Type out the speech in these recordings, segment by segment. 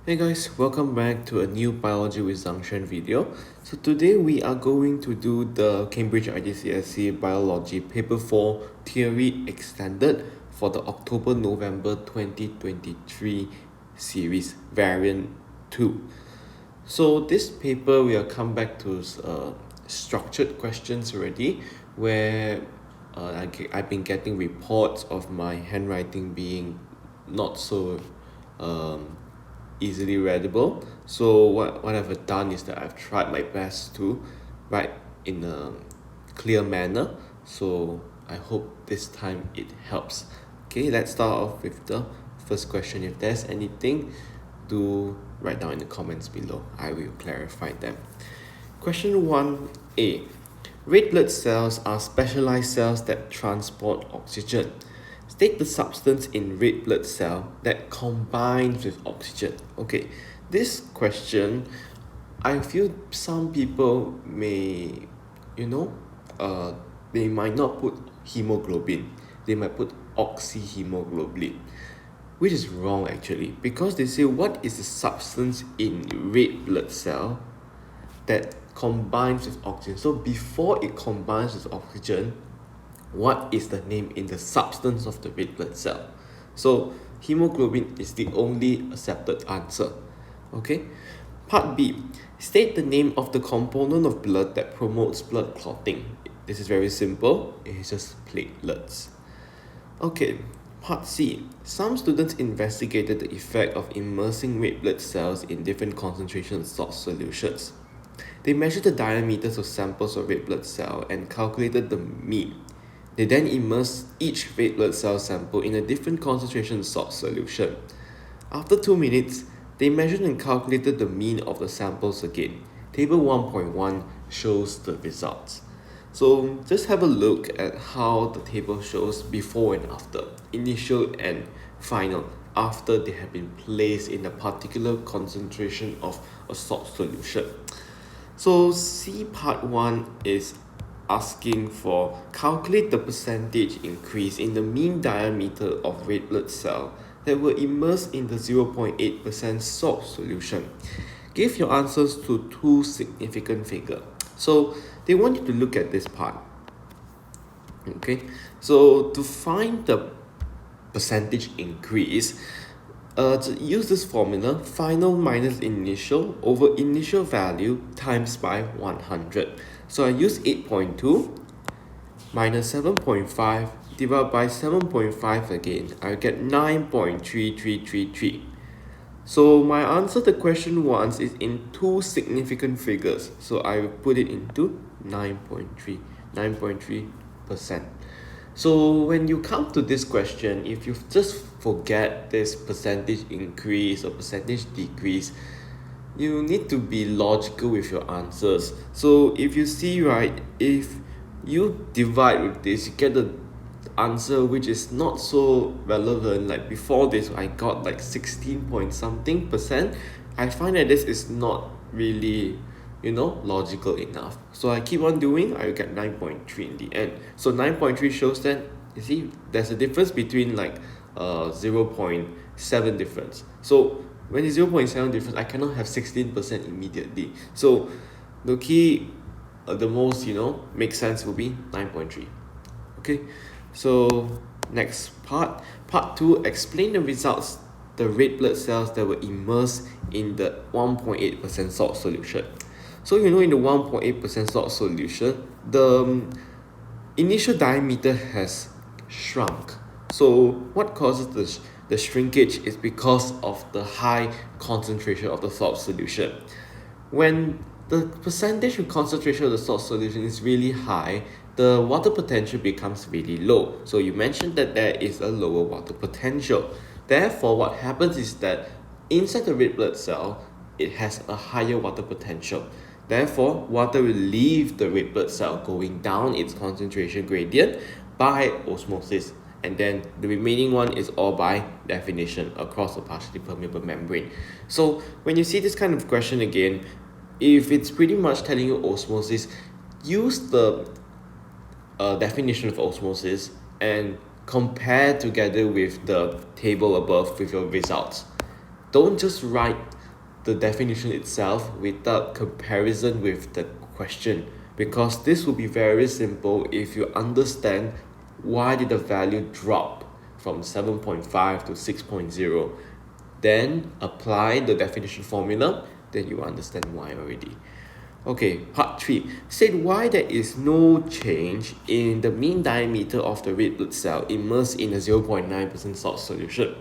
Hey guys, welcome back to a new biology with Zangshan video. So today we are going to do the Cambridge IGCSE Biology Paper 4 Theory Extended for the October-November 2023 series, variant 2. So this paper we will come back to structured questions already, where I've been getting reports of my handwriting being not so um, easily readable. So what I've done is that I've tried my best to write in a clear manner. So I hope this time it helps. Okay, let's start off with the first question. If there's anything, do write down in the comments below. I will clarify them. Question 1A. Red blood cells are specialized cells that transport oxygen. State the substance in red blood cell that combines with oxygen. Okay, this question, I feel some people may, you know, they might not put hemoglobin. They might put oxyhemoglobin, which is wrong actually, because they say what is the substance in red blood cell that combines with oxygen. So before it combines with oxygen, what is the name in the substance of the red blood cell? So hemoglobin is the only accepted answer. Okay. Part B. State the name of the component of blood that promotes blood clotting. This is very simple. It is just platelets. Okay. Part C. Some students investigated the effect of immersing red blood cells in different concentration salt solutions. They measured the diameters of samples of red blood cell and calculated the mean. They then immersed each red blood cell sample in a different concentration salt solution. After 2 minutes, they measured and calculated the mean of the samples again. Table 1.1 shows the results. So just have a look at how the table shows before and after, initial and final, after they have been placed in a particular concentration of a salt solution. So C part 1 is asking for calculate the percentage increase in the mean diameter of red blood cell that were immersed in the 0.8% salt solution. Give your answers to two significant figures. So they want you to look at this part. Okay, so to find the percentage increase, to use this formula, final minus initial over initial value times by 100. So I use 8.2 minus 7.5 divided by 7.5 again. I get 9.3333. So my answer to question 1 is in two significant figures. So I will put it into 9.3%. So when you come to this question, if you just forget this percentage increase or percentage decrease, you need to be logical with your answers. So if you see, right, if you divide with this, you get the answer which is not so relevant. Like before this, I got like 16 point something percent. I find that this is not really, logical enough. So I keep on doing, I will get 9.3 in the end. So 9.3 shows that, you see, there's a difference between like 0.7 difference. So when it's 0.7 difference, I cannot have 16% immediately. So the key, the most, makes sense will be 9.3. Okay, so next part 2, explain the results the red blood cells that were immersed in the 1.8% salt solution. So in the 1.8% salt solution, the initial diameter has shrunk. So what causes the shrinkage is because of the high concentration of the salt solution. When the percentage of concentration of the salt solution is really high, the water potential becomes really low. So you mentioned that there is a lower water potential. Therefore, what happens is that inside the red blood cell, it has a higher water potential. Therefore, water will leave the red blood cell, going down its concentration gradient by osmosis. And then the remaining one is all by definition across a partially permeable membrane. So when you see this kind of question again, if it's pretty much telling you osmosis, use the definition of osmosis and compare together with the table above with your results. Don't just write the definition itself without comparison with the question, because this will be very simple if you understand why did the value drop from 7.5 to 6.0. Then apply the definition formula, then you understand why already. Okay, part 3. State why there is no change in the mean diameter of the red blood cell immersed in a 0.9% salt solution.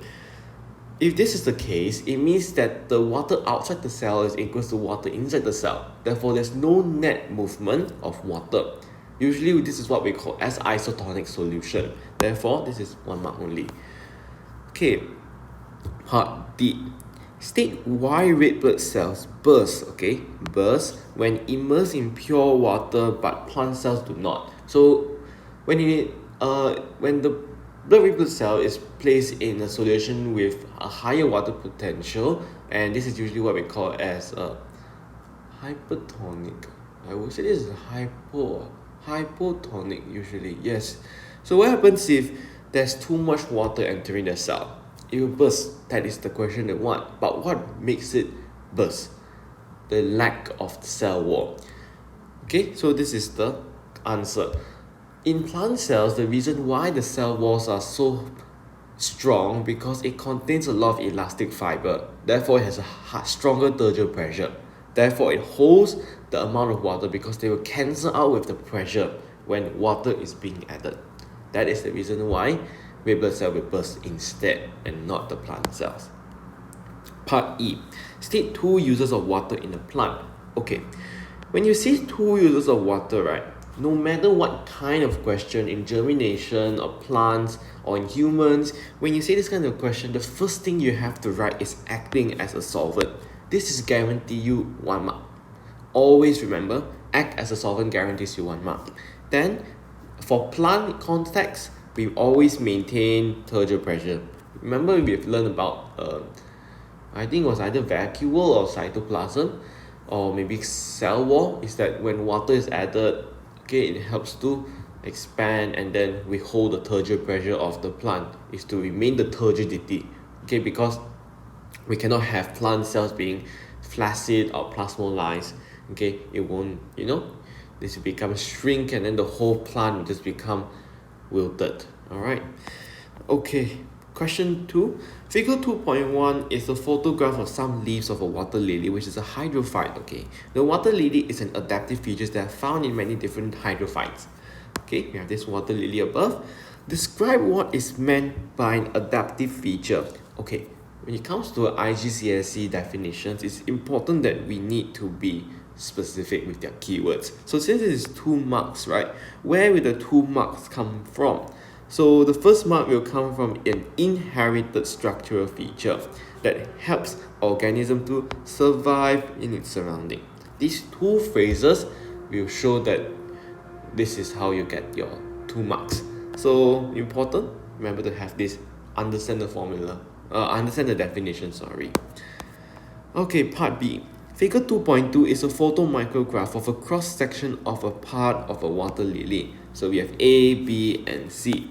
If this is the case, it means that the water outside the cell is equal to water inside the cell. Therefore, there's no net movement of water. Usually, this is what we call as isotonic solution. Therefore, this is 1 mark only. Okay, part D. State why red blood cells burst, burst when immersed in pure water, but plant cells do not. So when the blood red blood cell is placed in a solution with a higher water potential, and this is usually what we call as a hypertonic. I would say this is hypotonic usually, yes. So what happens if there's too much water entering the cell? It will burst. That is the question they want. But what makes it burst? The lack of the cell wall. Okay, so this is the answer. In plant cells, the reason why the cell walls are so strong because it contains a lot of elastic fiber. Therefore, it has a stronger tertiary pressure. Therefore, it holds the amount of water because they will cancel out with the pressure when water is being added. That is the reason why red blood cell will burst instead and not the plant cells. Part E. State 2 uses of water in a plant. Okay, when you see 2 uses of water, right, no matter what kind of question in germination or plants or in humans, when you say this kind of question, the first thing you have to write is acting as a solvent. This is guarantee you 1 mark. Always remember, act as a solvent guarantees you 1 mark. Then, for plant context, we always maintain tertiary pressure. Remember, we've learned about, I think it was either vacuole or cytoplasm, or maybe cell wall, is that when water is added, okay, it helps to expand, and then we hold the tertiary pressure of the plant, is to remain the turgidity, okay, because we cannot have plant cells being flaccid or plasmolized, okay, it won't, this will become shrink, and then the whole plant will just become wilted. Alright, okay, question 2. Figure 2.1 is a photograph of some leaves of a water lily, which is a hydrophile. Okay, the water lily is an adaptive feature that are found in many different hydrophytes. Okay, we have this water lily above. Describe what is meant by an adaptive feature. Okay, when it comes to IGCSE definitions, it's important that we need to be specific with their keywords. So since it is 2 marks, right, where will the 2 marks come from? So the first mark will come from an inherited structural feature that helps organism to survive in its surrounding. These 2 phrases will show that this is how you get your 2 marks. So important, remember to have this, understand the formula, understand the definition, sorry. Okay, part B. Figure 2.2 is a photomicrograph of a cross-section of a part of a water lily. So we have A, B, and C.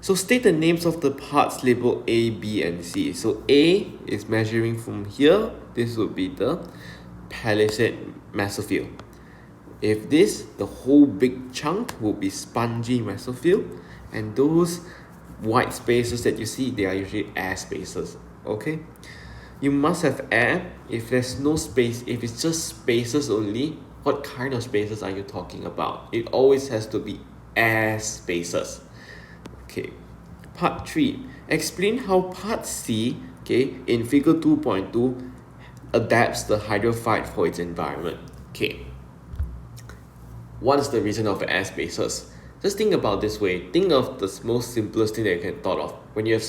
So state the names of the parts labeled A, B, and C. So A is measuring from here. This would be the palisade mesophyll. If this, the whole big chunk will be spongy mesophyll, and those white spaces that you see, they are usually air spaces. Okay, you must have air. If there's no space, if it's just spaces only, what kind of spaces are you talking about? It always has to be air spaces. Okay, part 3. Explain how part C, okay, in figure 2.2 adapts the hydrophyte for its environment. Okay, what is the reason of the air spaces? Just think about this way. Think of the most simplest thing that you can thought of. When you have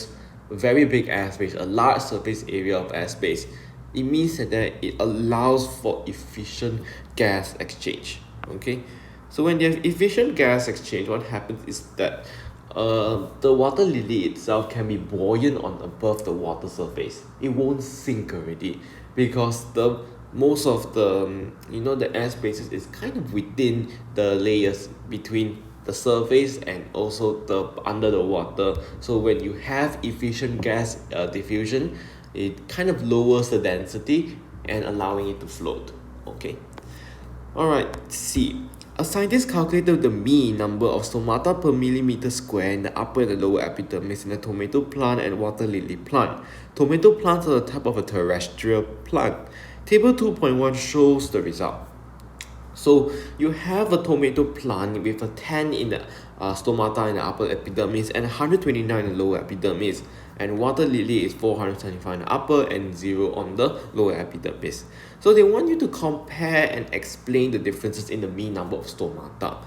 a very big airspace, a large surface area of airspace, it means that it allows for efficient gas exchange. Okay, so when you have efficient gas exchange, what happens is that the water lily itself can be buoyant on above the water surface. It won't sink already because the most of the the air spaces is kind of within the layers between the surface and also the under the water. So when you have efficient gas diffusion, It kind of lowers the density and allowing it to float. Okay. Alright, C. A scientist calculated the mean number of stomata per millimeter square in the upper and the lower epidermis in a tomato plant and water lily plant. Tomato plants are the type of a terrestrial plant. Table 2.1 shows the result. So you have a tomato plant with a 10 in the stomata in the upper epidermis and 129 in the lower epidermis, and water lily is 475 in the upper and 0 on the lower epidermis. So they want you to compare and explain the differences in the mean number of stomata.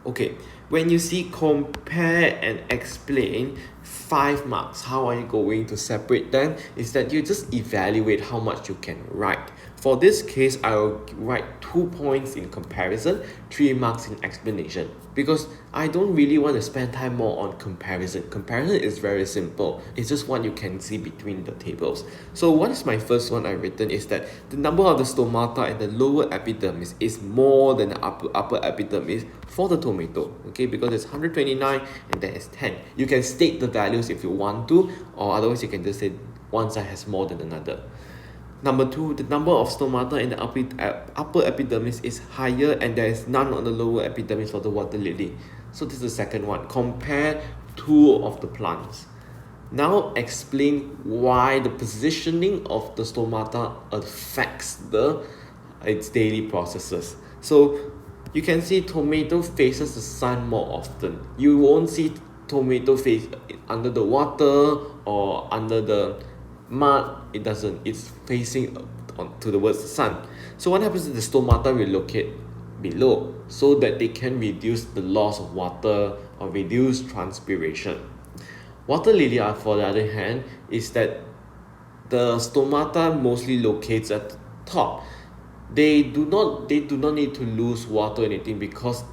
Okay, when you see compare and explain, 5 marks. How are you going to separate them? Is that you just evaluate how much you can write. For this case, I will write 2 points in comparison, 3 marks in explanation, because I don't really want to spend time more on comparison. Comparison is very simple. It's just what you can see between the tables. So what is my first one I've written is that the number of the stomata in the lower epidermis is more than the upper epidermis for the tomato, okay, because it's 129 and there is 10. You can state the values if you want to, or otherwise you can just say one side has more than another. Number 2, the number of stomata in the upper epidermis is higher and there is none on the lower epidermis for the water lily. So this is the second one. Compare 2 of the plants. Now explain why the positioning of the stomata affects its daily processes. So you can see tomato faces the sun more often. You won't see tomato face under the water or under the mud. It doesn't. It's facing towards the sun. So what happens is the stomata will locate below so that they can reduce the loss of water or reduce transpiration. Water lily, for the other hand, is that the stomata mostly locates at the top. They do not need to lose water or anything, because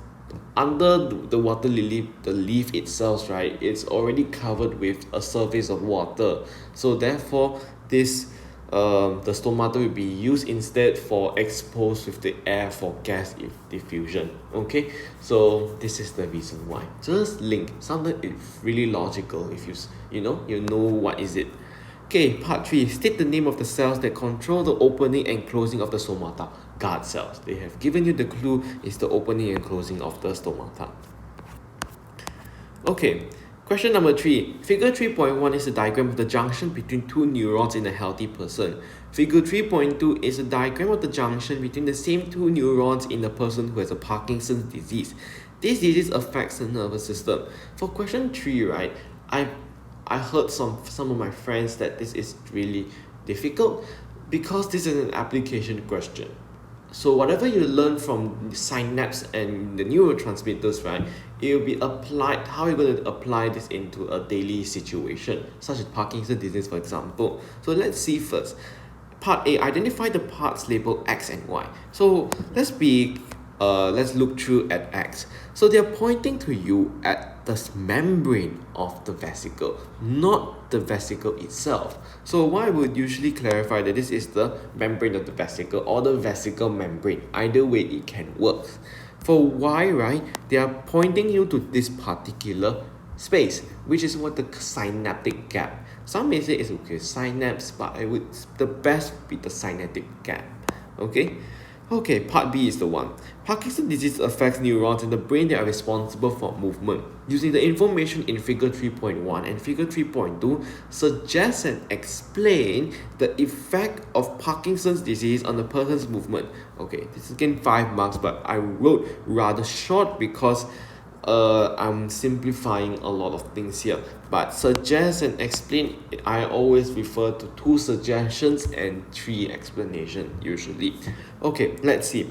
under the water lily, the leaf itself, right, it's already covered with a surface of water. So therefore, the stomata will be used instead for exposed with the air for gas diffusion. Okay, so this is the reason why. Just link. Sometimes it's really logical if you know what is it. Okay, part 3. State the name of the cells that control the opening and closing of the stomata. Guard cells. They have given you the clue. It's the opening and closing of the stomata. Okay, question number 3. Figure 3.1 is a diagram of the junction between 2 neurons in a healthy person. Figure 3.2 is a diagram of the junction between the same 2 neurons in a person who has a Parkinson's disease. This disease affects the nervous system. For question 3, right, I heard some of my friends that this is really difficult because this is an application question. So whatever you learn from synapse and the neurotransmitters, right, it will be applied. How are you going to apply this into a daily situation, such as Parkinson's disease, for example? So let's see first. Part A, identify the parts labeled X and Y. So let's look through at X. So they're pointing to you at the membrane of the vesicle, not the vesicle itself. So Y would usually clarify that this is the membrane of the vesicle or the vesicle membrane. Either way, it can work. For Y, right, they are pointing you to this particular space, which is what the synaptic gap. Some may say it's okay, synapse, but the best be the synaptic gap. Okay, part B is the one. Parkinson's disease affects neurons in the brain that are responsible for movement. Using the information in figure 3.1 and figure 3.2, suggest and explain the effect of Parkinson's disease on the person's movement. Okay, this is again 5 marks, but I wrote rather short because I'm simplifying a lot of things here. But suggest and explain, I always refer to 2 suggestions and 3 explanations usually. Okay, let's see.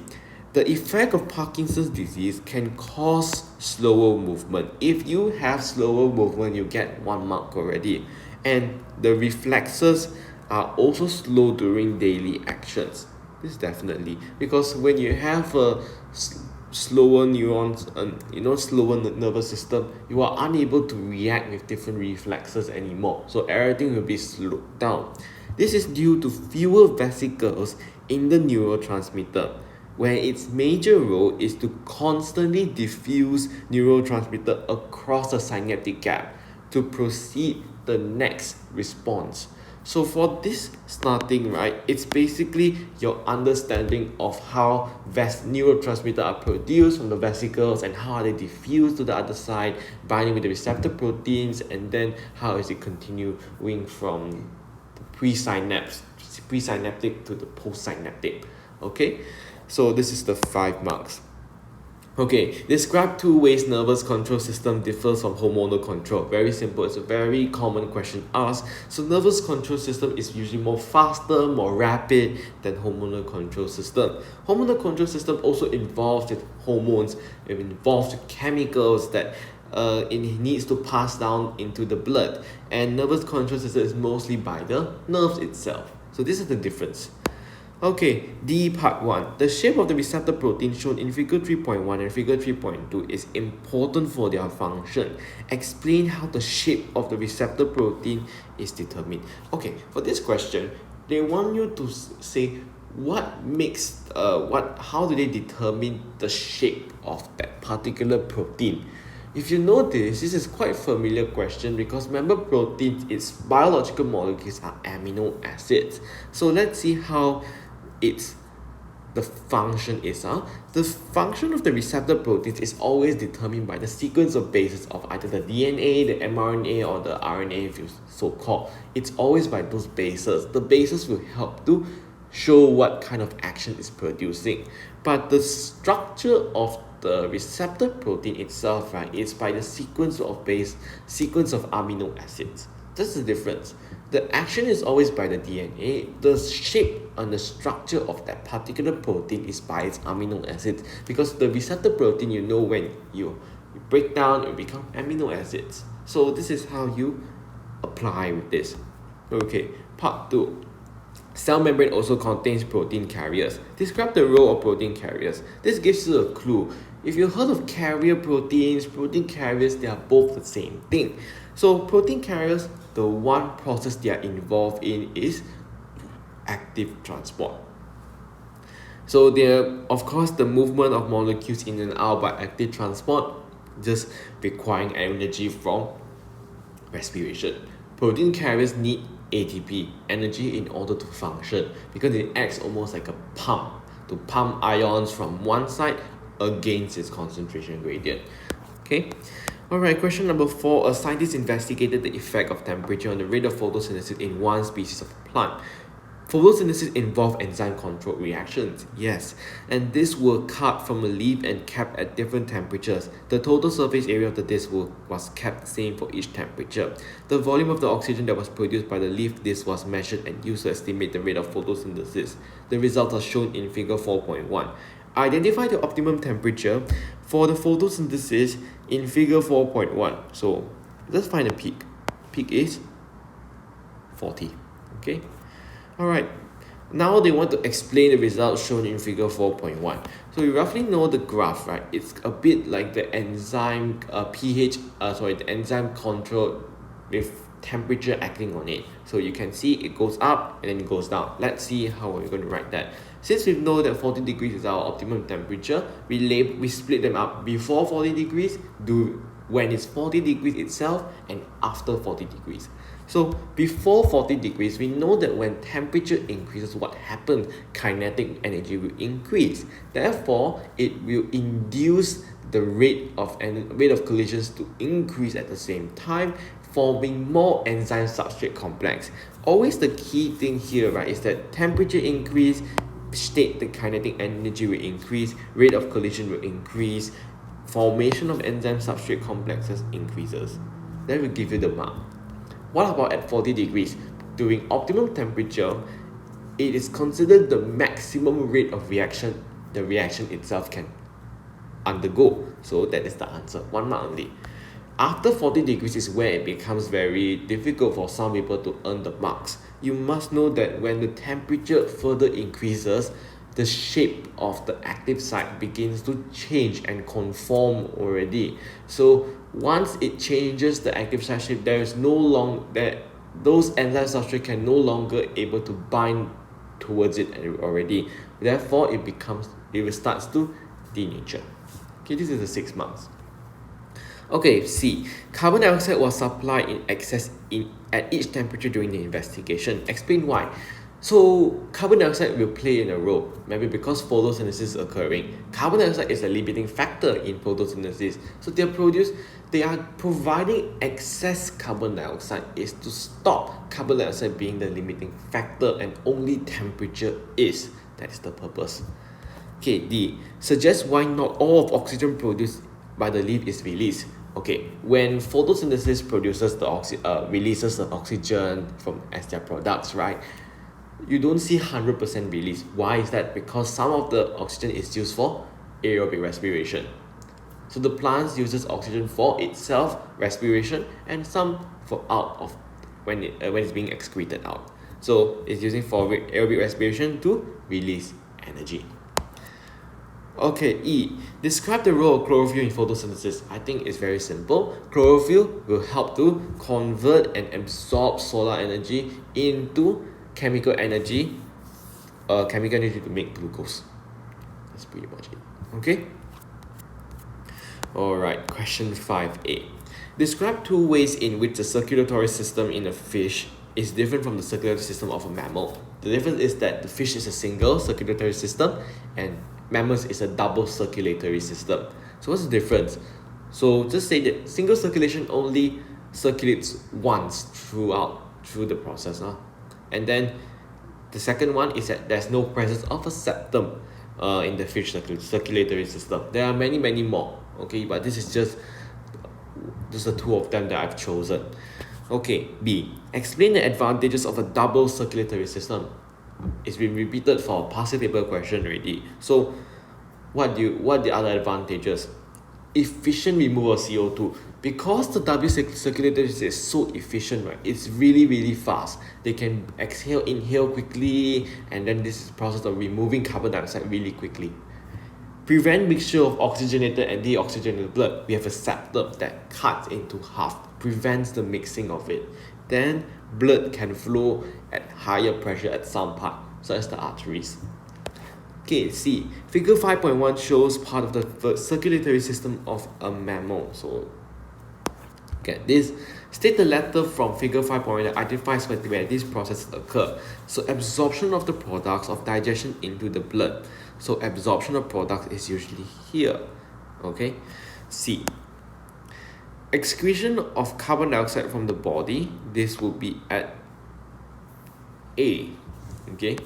The effect of Parkinson's disease can cause slower movement. If you have slower movement, you get 1 mark already. And the reflexes are also slow during daily actions. This definitely, because when you have a slower neurons and slower nervous system, you are unable to react with different reflexes anymore, so everything will be slowed down. This is due to fewer vesicles in the neurotransmitter, where its major role is to constantly diffuse neurotransmitter across the synaptic gap to proceed the next response. So for this starting, right, it's basically your understanding of how neurotransmitters are produced from the vesicles and how are they diffused to the other side, binding with the receptor proteins, and then how is it continuing from the presynaptic to the postsynaptic. Okay, so this is the 5 marks. Okay, describe 2 ways nervous control system differs from hormonal control. Very simple. It's a very common question asked. So nervous control system is usually more faster, more rapid than hormonal control system. Hormonal control system also involves with hormones. It involves with chemicals that it needs to pass down into the blood. And nervous control system is mostly by the nerves itself. So this is the difference. Okay, D part 1. The shape of the receptor protein shown in figure 3.1 and figure 3.2 is important for their function. Explain how the shape of the receptor protein is determined. Okay, for this question, they want you to say how do they determine the shape of that particular protein. If you notice, this is quite familiar question because remember proteins, its biological molecules are amino acids. So let's see how the function is. The function of the receptor proteins is always determined by the sequence of bases of either the DNA, the mRNA, or the RNA, if you so call. It's always by those bases. The bases will help to show what kind of action is producing. But the structure of the receptor protein itself, right, is by the sequence of amino acids. That's the difference. The action is always by the DNA. The shape and the structure of that particular protein is by its amino acids, because the receptor protein, when you break down, it become amino acids. So this is how you apply with this. Okay, part 2. Cell membrane also contains protein carriers. Describe the role of protein carriers. This gives you a clue. If you heard of carrier proteins, protein carriers, they are both the same thing. So protein carriers, the one process they are involved in is active transport. So of course, the movement of molecules in and out by active transport, just requiring energy from respiration. Protein carriers need ATP, energy, in order to function, because it acts almost like a pump to pump ions from one side against its concentration gradient. Okay. Alright, question number 4. A scientist investigated the effect of temperature on the rate of photosynthesis in one species of plant. Photosynthesis involves enzyme-controlled reactions, yes, and this were cut from a leaf and kept at different temperatures. The total surface area of the disc was kept same for each temperature. The volume of the oxygen that was produced by the leaf disc was measured and used to estimate the rate of photosynthesis. The results are shown in figure 4.1. Identify the optimum temperature for the photosynthesis in figure 4.1. So let's find a peak. Peak is 40. Okay. Alright, now they want to explain the results shown in figure 4.1. So you roughly know the graph, right? It's a bit like the enzyme the enzyme control with temperature acting on it. So you can see it goes up and then it goes down. Let's see how we're going to write that. Since we know that 40 degrees is our optimum temperature, we split them up before 40 degrees, when it's 40 degrees itself, and after 40 degrees. So before 40 degrees, we know that when temperature increases, what happens? Kinetic energy will increase. Therefore, it will induce the rate of collisions to increase at the same time, forming more enzyme substrate complex. Always the key thing here, right, is that temperature increase, the kinetic energy will increase, rate of collision will increase, formation of enzyme substrate complexes increases. That will give you the mark. What about at 40 degrees? During optimum temperature, it is considered the maximum rate of reaction the reaction itself can undergo. So that is the answer. 1 mark only. After 40 degrees is where it becomes very difficult for some people to earn the marks. You must know that when the temperature further increases, the shape of the active site begins to change and conform already. So once it changes the active site shape, there is no longer those enzyme substrate can no longer able to bind towards it already. Therefore, it starts to denature. Okay, this is the 6 marks. Okay, C. Carbon dioxide was supplied in excess at each temperature during the investigation. Explain why. So, carbon dioxide will play in a role, maybe because photosynthesis is occurring. Carbon dioxide is a limiting factor in photosynthesis. So, they are providing excess carbon dioxide is to stop carbon dioxide being the limiting factor, and only temperature is. That is the purpose. Okay, D. Suggest why not all of oxygen produced by the leaf is released. Okay, when photosynthesis releases the oxygen from as their products, right? You don't see 100% release. Why is that? Because some of the oxygen is used for aerobic respiration. So the plants uses oxygen for itself respiration, and some for out of when it's being excreted out. So it's using for aerobic respiration to release energy. Okay, E. Describe the role of chlorophyll in photosynthesis. I think it's very simple. Chlorophyll will help to convert and absorb solar energy into chemical energy to make glucose. That's pretty much it. Okay? Alright, question 5A. Describe two ways in which the circulatory system in a fish is different from the circulatory system of a mammal. The difference is that the fish is a single circulatory system and mammals is a double circulatory system. So what's the difference? So just say that single circulation only circulates once through the process. And then the second one is that there's no presence of a septum in the fish circulatory system. There are many more, okay, but this is just the two of them that I've chosen. Okay, B. Explain the advantages of a double circulatory system. It's been repeated for a past paper question already. So what are the other advantages? Efficient removal of CO2. Because the double circulatory system is so efficient, right? It's really fast. They can inhale quickly, and then this process of removing carbon dioxide really quickly. Prevent mixture of oxygenated and deoxygenated blood. We have a septum that cuts into half, prevents the mixing of it. Then blood can flow at higher pressure at some part, such as the arteries. Okay, C. Figure 5.1 shows part of the circulatory system of a mammal. So, get this. State the letter from figure 5.1 that identifies where these processes occur. So, absorption of the products of digestion into the blood. So, absorption of products is usually here. Okay. C. Excretion of carbon dioxide from the body. This would be at A. Okay.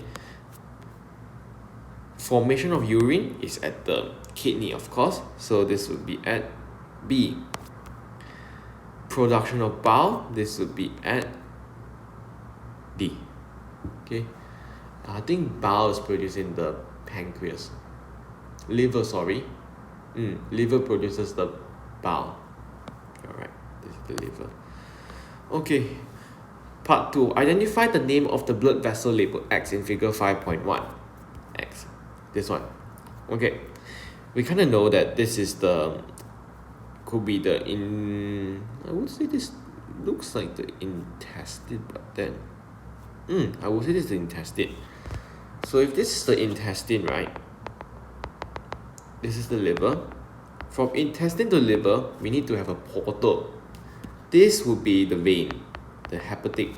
Formation of urine is at the kidney, of course. So this would be at B. Production of bile. This would be at D. Okay. I think bile is produced in the pancreas. Liver, sorry. Liver produces the bile. Alright, this is the liver. Okay. Part 2. Identify the name of the blood vessel labeled X in figure 5.1. X. This one. Okay. We kind of know that this is I would say this looks like the intestine, but then I would say this is the intestine. So if this is the intestine, right, this is the liver. From intestine to liver, we need to have a portal. This would be the vein, the hepatic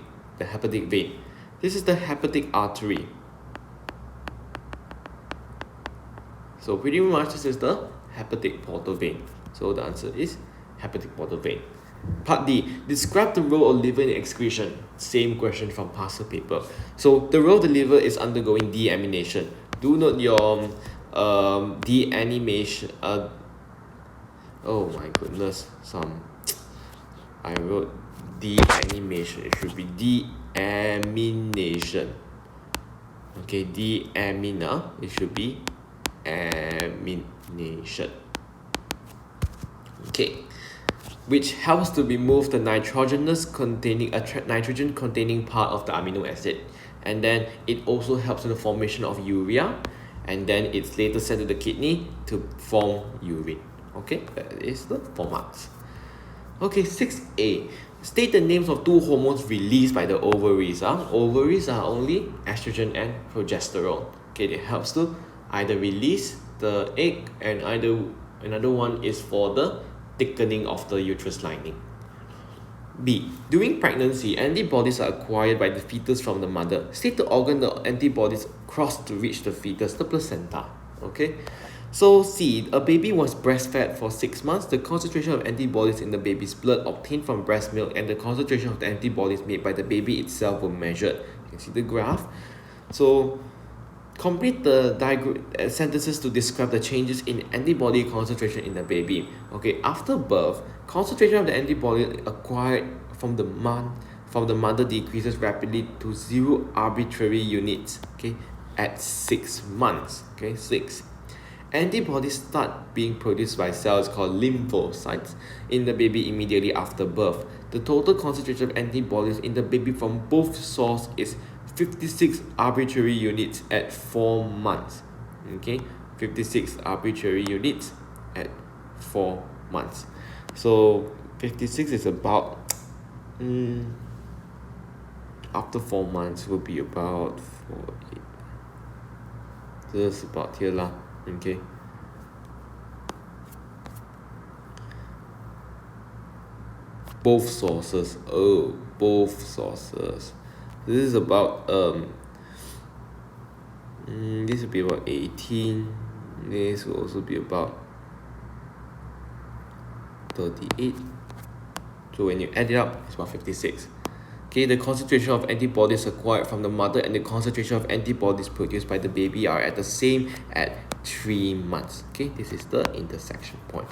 vein. This is the hepatic artery. So pretty much this is the hepatic portal vein. So the answer is hepatic portal vein. Part D. Describe the role of liver in excretion. Same question from past paper. So the role of the liver is undergoing deamination. Do note your deamination. Oh my goodness. I wrote deamination. It should be deamination. Okay, deamina. It should be amination. Okay, which helps to remove the nitrogen containing part of the amino acid, and then it also helps in the formation of urea, and then it's later sent to the kidney to form urine. Okay, that is the formats. Okay, 6A. State the names of two hormones released by the ovaries. Ovaries are only estrogen and progesterone. Okay, it helps to either release the egg, and another one is for the thickening of the uterus lining. B. During pregnancy, antibodies are acquired by the fetus from the mother. State the organ the antibodies cross to reach the fetus, the placenta. Okay? So C. A baby was breastfed for 6 months. The concentration of antibodies in the baby's blood obtained from breast milk and the concentration of the antibodies made by the baby itself were measured. You can see the graph. So complete the sentences to describe the changes in antibody concentration in the baby. Okay, after birth, concentration of the antibody acquired from the mother decreases rapidly to 0 arbitrary units. Okay, at 6 months. Okay, 6. Antibodies start being produced by cells called lymphocytes in the baby immediately after birth. The total concentration of antibodies in the baby from both sources is 56 arbitrary units at 4 months. Okay, 56 arbitrary units at 4 months. So 56 is about after 4 months will be about 4, 8. So that's about here lah. Okay. Both sources. Oh, both sources. This is about this will be about 18. This will also be about 38. So when you add it up, it's about 56. Okay, the concentration of antibodies acquired from the mother and the concentration of antibodies produced by the baby are at the same at 3 months. Okay, this is the intersection point.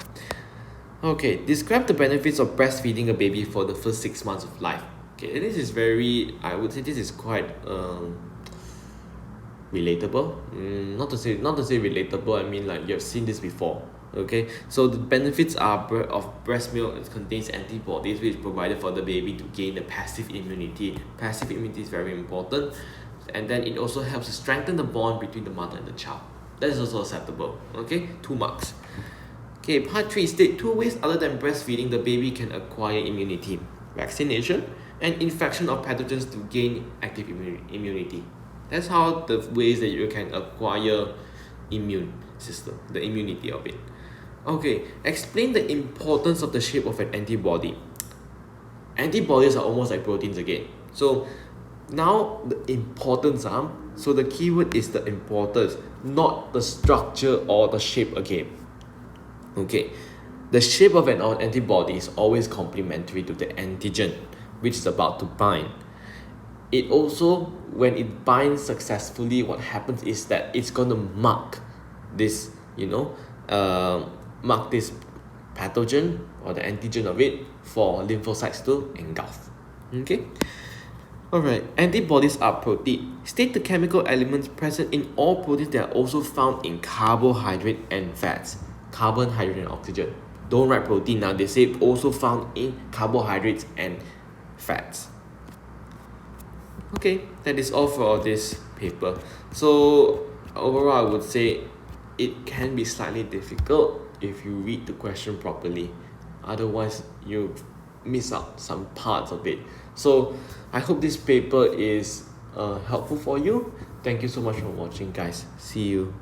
Okay, describe the benefits of breastfeeding a baby for the first 6 months of life. Okay, this is very, I would say this is quite relatable. Not to say relatable, I mean like you have seen this before. Okay, so the benefits are of breast milk. It contains antibodies which is provided for the baby to gain the passive immunity. Passive immunity is very important, and then it also helps to strengthen the bond between the mother and the child. That is also acceptable. Okay, 2 marks. Okay, part 3 state 2 ways other than breastfeeding the baby can acquire immunity: vaccination and infection of pathogens to gain active immunity. That's how the ways that you can acquire immune system, the immunity of it. Okay, explain the importance of the shape of an antibody. Antibodies are almost like proteins again. So now the importance, so the keyword is the importance, not the structure or the shape again. Okay, the shape of an antibody is always complementary to the antigen which is about to bind. It also, when it binds successfully, what happens is that it's going to mark this, mark this pathogen or the antigen of it for lymphocytes to engulf. Okay. Alright, antibodies are protein. State the chemical elements present in all proteins that are also found in carbohydrate and fats. Carbon, hydrogen, and oxygen. Don't write protein now, they say also found in carbohydrates and fats. Okay, that is all for this paper. So overall I would say it can be slightly difficult if you read the question properly. Otherwise you miss out some parts of it. So I hope this paper is helpful for you. Thank you so much for watching, guys. See you.